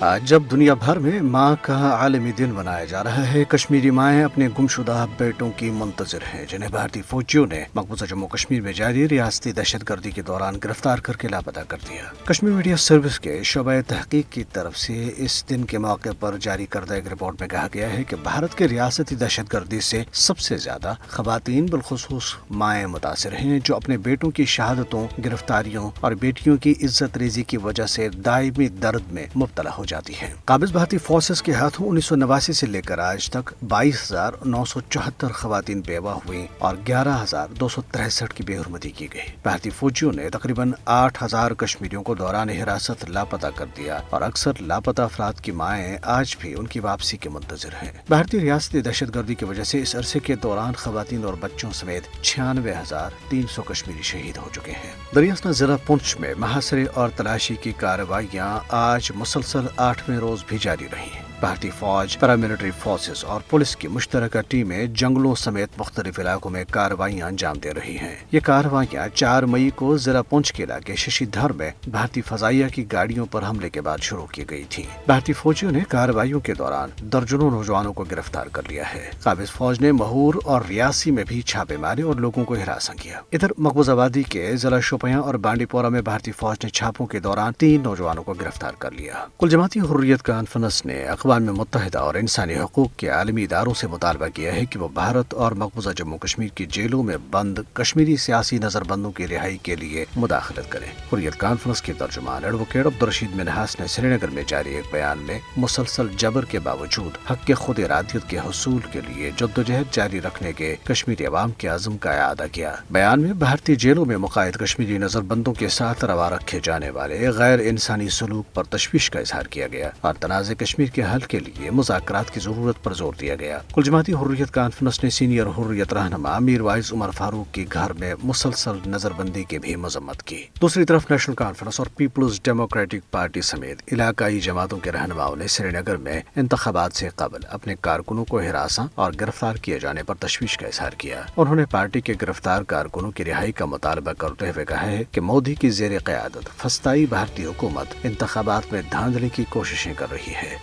آج جب دنیا بھر میں ماں کا عالمی دن منایا جا رہا ہے، کشمیری مائیں اپنے گمشدہ بیٹوں کی منتظر ہیں جنہیں بھارتی فوجیوں نے مقبوضہ جموں کشمیر میں جاری ریاستی دہشت گردی کے دوران گرفتار کر کے لاپتہ کر دیا۔ کشمیر میڈیا سروس کے شعبہ تحقیق کی طرف سے اس دن کے موقع پر جاری کردہ ایک رپورٹ میں کہا گیا ہے کہ بھارت کے ریاستی دہشت گردی سے سب سے زیادہ خواتین بالخصوص مائیں متاثر ہیں، جو اپنے بیٹوں کی شہادتوں، گرفتاریوں اور بیٹیوں کی عزت ریزی کی وجہ سے دائمی درد میں مبتلا ہو جاتی ہے۔ قابض بھارتی فورسز کے ہاتھوں 1989 سے لے کر آج تک 22,974 خواتین بیوہ ہوئی اور 11,263 کی بے حرمتی کی گئی۔ بھارتی فوجیوں نے تقریباً 8,000 کشمیریوں کو دوران حراست لاپتہ کر دیا اور اکثر لاپتہ افراد کی مائیں آج بھی ان کی واپسی کے منتظر ہیں۔ بھارتی ریاستی دہشت گردی کی وجہ سے اس عرصے کے دوران خواتین اور بچوں سمیت 96,300 کشمیری شہید ہو چکے ہیں۔ دریاسنا ضلع پونچھ میں محاصرے اور تلاشی کی کارروائیاں آج مسلسل 8ویں روز بھی جاری رہی ہیں۔ بھارتی فوج، پیراملٹری فورسز اور پولیس کی مشترکہ ٹیمیں جنگلوں سمیت مختلف علاقوں میں کارروائیاں انجام دے رہی ہیں۔ یہ کارروائیاں 4 مئی کو ضلع پونچھ کے علاقے ششی دھر میں بھارتی فضائیہ کی گاڑیوں پر حملے کے بعد شروع کی گئی تھیں۔ بھارتی فوجیوں نے کارروائیوں کے دوران درجنوں نوجوانوں کو گرفتار کر لیا ہے۔ قابض فوج نے مہور اور ریاسی میں بھی چھاپے مارے اور لوگوں کو ہراساں کیا۔ ادھر مقبوض آبادی کے ضلع شوپیاں اور بانڈی پورہ میں بھارتی فوج نے چھاپوں کے دوران 3 نوجوانوں کو گرفتار کر لیا۔ کل جماعتی حریت کانفرنس نے اقوام متحدہ اور انسانی حقوق کے عالمی اداروں سے مطالبہ کیا ہے کہ وہ بھارت اور مقبوضہ جموں کشمیر کی جیلوں میں بند کشمیری سیاسی نظر بندوں کی رہائی کے لیے مداخلت کریں۔ حریت کانفرنس کے ترجمان ایڈوکیٹ عبدالرشید منہاس نے سری نگر میں جاری ایک بیان میں مسلسل جبر کے باوجود حق کے خود ارادیت کے حصول کے لیے جدوجہد جاری رکھنے کے کشمیری عوام کے عزم کا اعادہ کیا۔ بیان میں بھارتی جیلوں میں مقید کشمیری نظر بندوں کے ساتھ روا رکھے جانے والے غیر انسانی سلوک پر تشویش کا اظہار کیا گیا اور تنازع کشمیر کے حل کے لیے مذاکرات کی ضرورت پر زور دیا گیا۔ کل جماعتی حریت کانفرنس نے سینئر حریت رہنما میر وائز عمر فاروق کی گھر میں مسلسل نظر بندی کی بھی مذمت کی۔ دوسری طرف نیشنل کانفرنس اور پیپلز ڈیموکریٹک پارٹی سمیت علاقائی جماعتوں کے رہنماؤں نے سری نگر میں انتخابات سے قبل اپنے کارکنوں کو ہراساں اور گرفتار کیے جانے پر تشویش کا اظہار کیا۔ انہوں نے پارٹی کے گرفتار کارکنوں کی رہائی کا مطالبہ کرتے ہوئے کہا ہے کہ مودی کی زیر قیادت فسطائی بھارتی حکومت انتخابات میں دھاندلی کی کوششیں کر رہی ہے۔